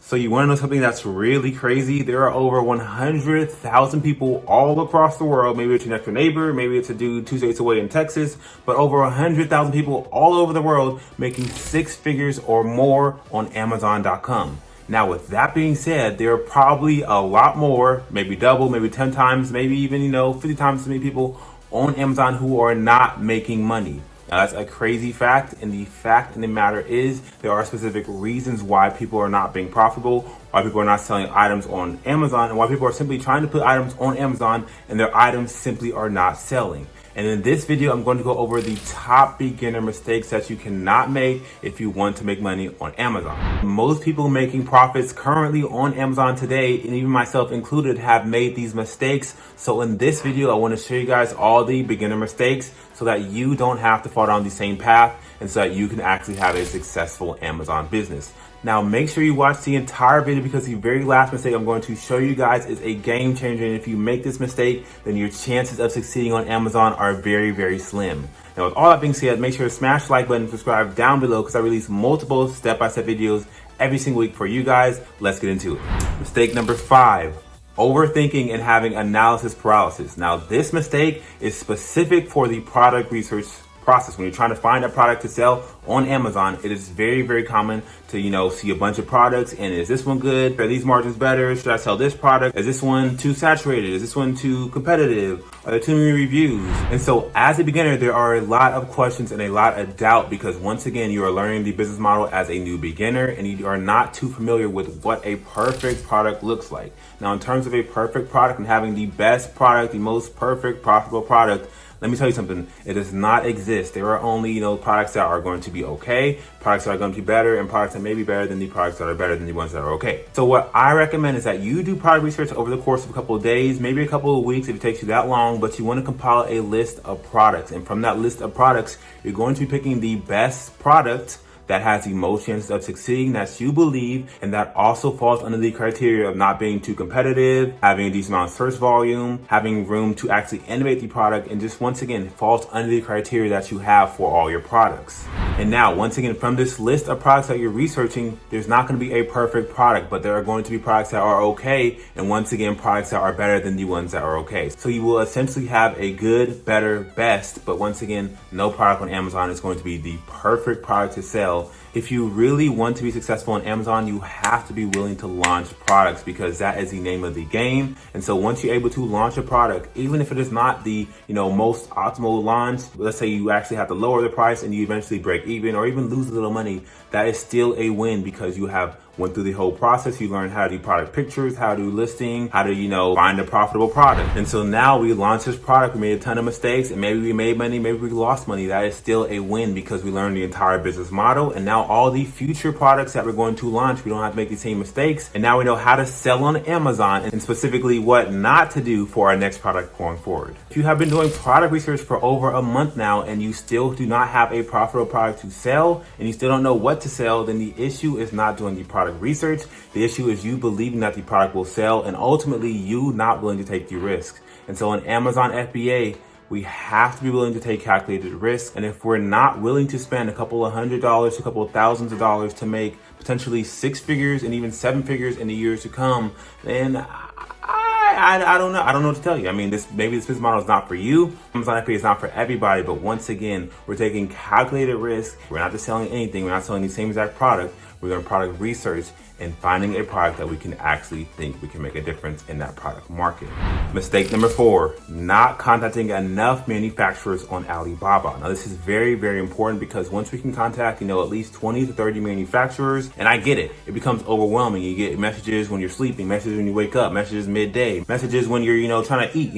So you want to know something that's really crazy? There are over 100,000 people all across the world. Maybe it's your next door neighbor, maybe it's a dude 2 states away in Texas, but over 100,000 people all over the world making 6 figures or more on Amazon.com. Now, with that being said, there are probably a lot more, maybe double, maybe 10 times, maybe even, 50 times as many people on Amazon who are not making money. Now, that's a crazy fact, and the fact of the matter is there are specific reasons why people are not being profitable, why people are not selling items on Amazon, and why people are simply trying to put items on Amazon and their items simply are not selling. And in this video, I'm going to go over the top beginner mistakes that you cannot make if you want to make money on Amazon. Most people making profits currently on Amazon today, and even myself included, have made these mistakes. So in this video, I want to show you guys all the beginner mistakes so that you don't have to fall down the same path and so that you can actually have a successful Amazon business. Now, make sure you watch the entire video because the very last mistake I'm going to show you guys is a game changer. And if you make this mistake, then your chances of succeeding on Amazon are very, very slim. Now, with all that being said, make sure to smash the like button, subscribe down below because I release multiple step-by-step videos every single week for you guys. Let's get into it. Mistake number 5. Overthinking and having analysis paralysis. Now, this mistake is specific for the product research process. When you're trying to find a product to sell on Amazon, it is very, very common to, see a bunch of products and is this one good? Are these margins better? Should I sell this product? Is this one too saturated? Is this one too competitive? Are there too many reviews? And so as a beginner, there are a lot of questions and a lot of doubt because once again, you are learning the business model as a new beginner and you are not too familiar with what a perfect product looks like. Now, in terms of a perfect product and having the best product, the most perfect profitable product, let me tell you something, it does not exist. There are only, products that are going to be okay, products that are going to be better, and products that may be better than the products that are better than the ones that are okay. So what I recommend is that you do product research over the course of a couple of days, maybe a couple of weeks if it takes you that long, but you want to compile a list of products. And from that list of products, you're going to be picking the best product that has the most chances of succeeding, that you believe, and that also falls under the criteria of not being too competitive, having a decent amount of search volume, having room to actually innovate the product, and just once again, falls under the criteria that you have for all your products. And now, once again, from this list of products that you're researching, there's not going to be a perfect product, but there are going to be products that are okay, and once again, products that are better than the ones that are okay. So you will essentially have a good, better, best, but once again, no product on Amazon is going to be the perfect product to sell. If you really want to be successful on Amazon, you have to be willing to launch products because that is the name of the game. And so once you're able to launch a product, even if it is not the, most optimal launch, let's say you actually have to lower the price and you eventually break even or even lose a little money, that is still a win because you have went through the whole process. You learned how to do product pictures, how to do listing, how to, find a profitable product. And so now we launched this product, we made a ton of mistakes and maybe we made money, maybe we lost money. That is still a win because we learned the entire business model. And now all the future products that we're going to launch, we don't have to make the same mistakes. And now we know how to sell on Amazon and specifically what not to do for our next product going forward. If you have been doing product research for over a month now and you still do not have a profitable product to sell and you still don't know what to sell, then the issue is not doing the product research. The issue is you believing that the product will sell and ultimately you not willing to take the risk. And so on Amazon FBA, we have to be willing to take calculated risk. And if we're not willing to spend a couple of $100s, a couple of thousands of dollars to make potentially 6 figures and even 7 figures in the years to come, then I don't know. I don't know what to tell you. I mean, maybe this business model is not for you. Amazon FBA is not for everybody. But once again, we're taking calculated risk. We're not just selling anything. We're not selling the same exact product. We're doing product research and finding a product that we can actually think we can make a difference in that product market. Mistake number 4, not contacting enough manufacturers on Alibaba. Now this is very, very important because once we can contact, at least 20 to 30 manufacturers, and I get it, it becomes overwhelming. You get messages when you're sleeping, messages when you wake up, messages midday, messages when you're, trying to eat,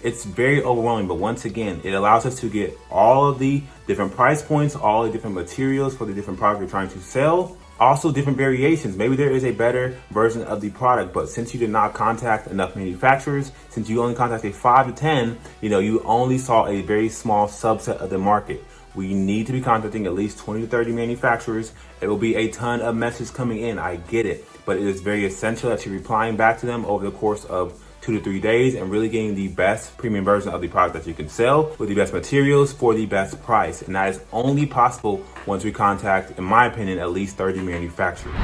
it's very overwhelming. But once again, it allows us to get all of the different price points, all the different materials for the different products we're trying to sell. Also different variations. Maybe there is a better version of the product, but since you did not contact enough manufacturers, since you only contacted 5 to 10, you only saw a very small subset of the market. We need to be contacting at least 20 to 30 manufacturers. It will be a ton of messages coming in. I get it, but it is very essential that you're replying back to them over the course of 2 to 3 days and really getting the best premium version of the product that you can sell with the best materials for the best price. And that is only possible once we contact, in my opinion, at least 30 manufacturers.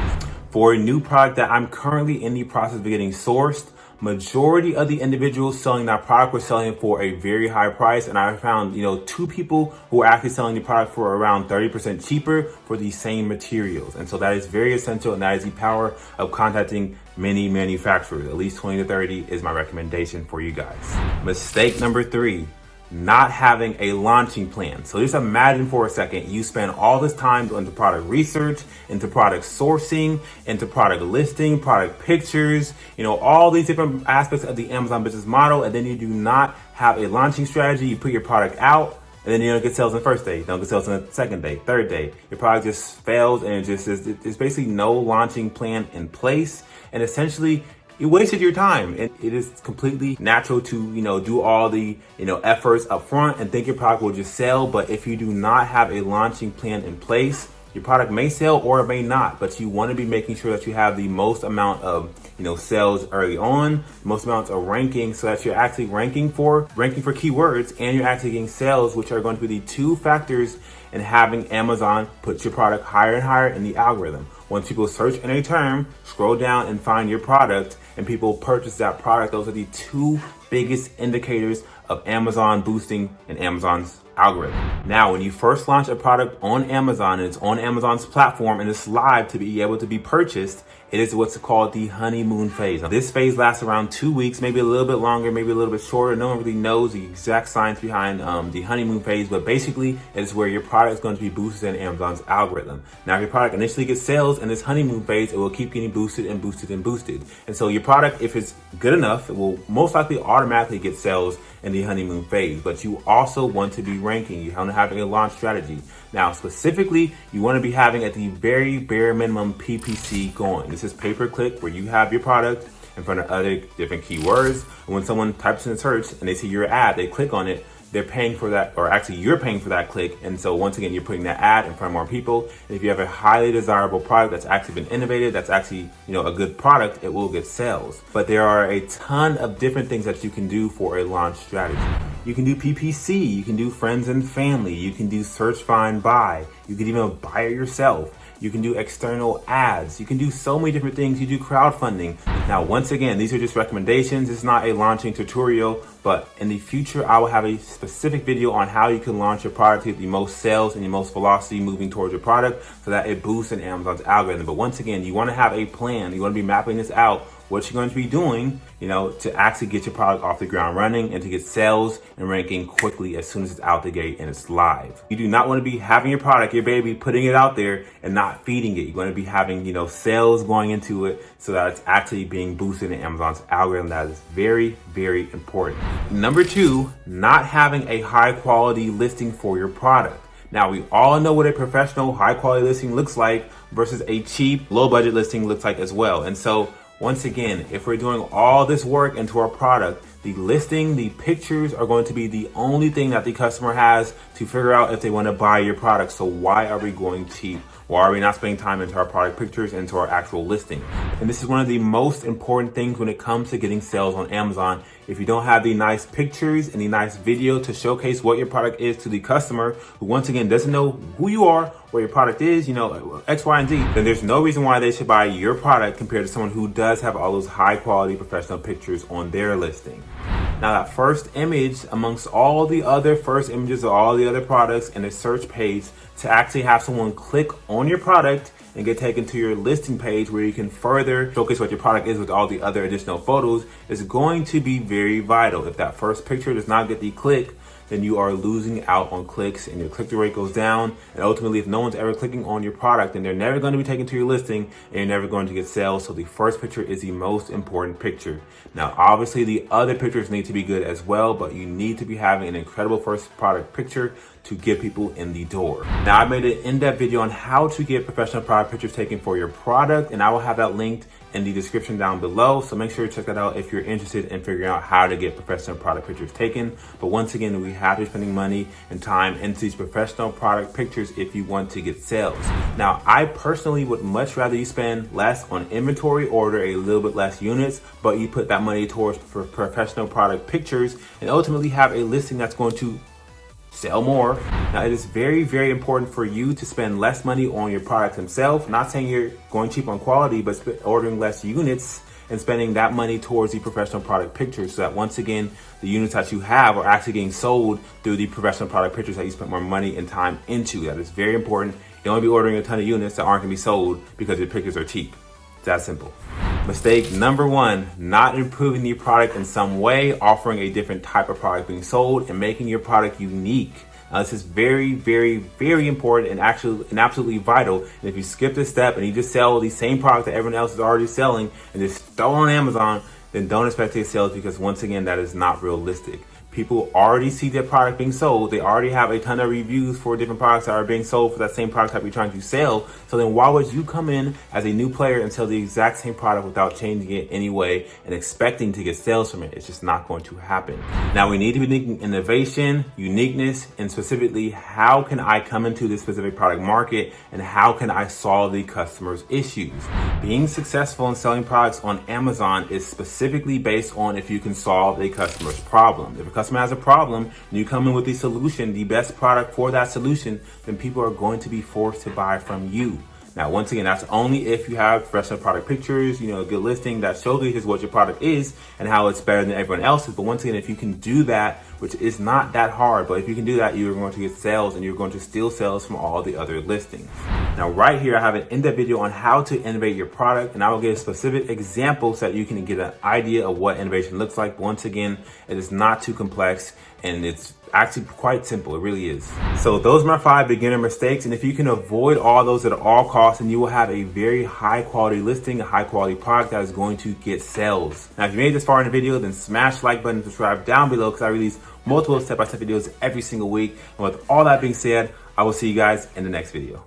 For a new product that I'm currently in the process of getting sourced, majority of the individuals selling that product were selling it for a very high price. And I found, two people who are actually selling the product for around 30% cheaper for the same materials. And so that is very essential. And that is the power of contacting many manufacturers. At least 20 to 30 is my recommendation for you guys. Mistake number 3. Not having a launching plan. So just imagine for a second, you spend all this time into product research, into product sourcing, into product listing, product pictures, all these different aspects of the Amazon business model. And then you do not have a launching strategy. You put your product out and then you don't get sales on the first day. You don't get sales on the second day, third day. Your product just fails and there's basically no launching plan in place. And essentially, you wasted your time. And it is completely natural to, do all the, efforts up front and think your product will just sell. But if you do not have a launching plan in place, your product may sell or it may not, but you want to be making sure that you have the most amount of, sales early on, most amounts of ranking, so that you're actually ranking for keywords and you're actually getting sales, which are going to be the two factors in having Amazon put your product higher and higher in the algorithm. Once people search in a term, scroll down and find your product and people purchase that product, those are the two biggest indicators of Amazon boosting and Amazon's algorithm. Now, when you first launch a product on Amazon and it's on Amazon's platform and it's live to be able to be purchased, it is what's called the honeymoon phase. Now, this phase lasts around 2 weeks, maybe a little bit longer, maybe a little bit shorter. No one really knows the exact science behind the honeymoon phase, but basically it is where your product is going to be boosted in Amazon's algorithm. Now, if your product initially gets sales in this honeymoon phase, it will keep getting boosted and boosted and boosted. And so your product, if it's good enough, it will most likely automatically get sales in the honeymoon phase. But you also want to be ranking. You want to have a launch strategy. Now, specifically, you want to be having at the very bare minimum PPC going. This is pay-per-click, where you have your product in front of other different keywords. And when someone types in a search and they see your ad, they click on it, they're paying for that, or actually you're paying for that click. And so once again, you're putting that ad in front of more people. And if you have a highly desirable product that's actually been innovated, that's actually, a good product, it will get sales. But there are a ton of different things that you can do for a launch strategy. You can do PPC, you can do friends and family, you can do search, find, buy. You can even buy it yourself. You can do external ads. You can do so many different things. You do crowdfunding. Now, once again, these are just recommendations. It's not a launching tutorial, but in the future, I will have a specific video on how you can launch your product to get the most sales and the most velocity moving towards your product so that it boosts in Amazon's algorithm. But once again, you want to have a plan. You want to be mapping this out, what you're going to be doing, to actually get your product off the ground running and to get sales and ranking quickly as soon as it's out the gate and it's live. You do not want to be having your product, your baby, putting it out there and not feeding it. You want to be having, sales going into it so that it's actually being boosted in Amazon's algorithm. That is very, very important. Number 2, not having a high quality listing for your product. Now, we all know what a professional high quality listing looks like versus a cheap, low budget listing looks like as well. And so once again, if we're doing all this work into our product, the listing, the pictures are going to be the only thing that the customer has to figure out if they want to buy your product. So why are we going cheap? Why are we not spending time into our product pictures, into our actual listing? And this is one of the most important things when it comes to getting sales on Amazon. If you don't have the nice pictures and the nice video to showcase what your product is to the customer, who once again doesn't know who you are, what your product is, X, Y, and Z, then there's no reason why they should buy your product compared to someone who does have all those high quality professional pictures on their listing. Now, that first image amongst all the other first images of all the other products in a search page, to actually have someone click on your product and get taken to your listing page where you can further showcase what your product is with all the other additional photos, is going to be very vital. If that first picture does not get the click, then you are losing out on clicks and your click-through rate goes down. And ultimately, if no one's ever clicking on your product, then they're never going to be taken to your listing and you're never going to get sales. So the first picture is the most important picture. Now, obviously, the other pictures need to be good as well, but you need to be having an incredible first product picture to get people in the door. Now, I made an in-depth video on how to get professional product pictures taken for your product, and I will have that linked in the description down below. So make sure to check that out if you're interested in figuring out how to get professional product pictures taken. But once again, we have to be spending money and time into these professional product pictures if you want to get sales. Now, I personally would much rather you spend less on inventory, order a little bit less units, but you put that money towards professional product pictures and ultimately have a listing that's going to sell more. Now, it is very, very important for you to spend less money on your product themselves. Not saying you're going cheap on quality, but ordering less units and spending that money towards the professional product pictures, so that once again, the units that you have are actually getting sold through the professional product pictures that you spent more money and time into. That is very important. You don't want to be ordering a ton of units that aren't going to be sold because your pictures are cheap. It's that simple. Mistake number one, not improving your product in some way, offering a different type of product being sold, and making your product unique. Now, this is very, very, very important and absolutely vital. And if you skip this step and you just sell the same product that everyone else is already selling and just throw it on Amazon, then don't expect to get sales, because once again, that is not realistic. People already see their product being sold. They already have a ton of reviews for different products that are being sold for that same product that you're trying to sell. So then why would you come in as a new player and sell the exact same product without changing it anyway and expecting to get sales from it? It's just not going to happen. Now, we need to be thinking innovation, uniqueness, and specifically, how can I come into this specific product market and how can I solve the customer's issues? Being successful in selling products on Amazon is specifically based on if you can solve a customer's problem. If a customer has a problem and you come in with the solution, the best product for that solution, then people are going to be forced to buy from you. Now, once again, that's only if you have professional product pictures, a good listing that showcases what your product is and how it's better than everyone else's. But once again, if you can do that, which is not that hard, but if you can do that, you're going to get sales and you're going to steal sales from all the other listings. Now, right here, I have an in-depth video on how to innovate your product, and I will give specific examples so that you can get an idea of what innovation looks like. Once again, it is not too complex and it's actually quite simple. It really is. So those are my 5 beginner mistakes. And if you can avoid all those at all costs, then you will have a very high quality listing, a high quality product that is going to get sales. Now, if you made it this far in the video, then smash the like button, subscribe down below, because I release multiple step-by-step videos every single week. And with all that being said, I will see you guys in the next video.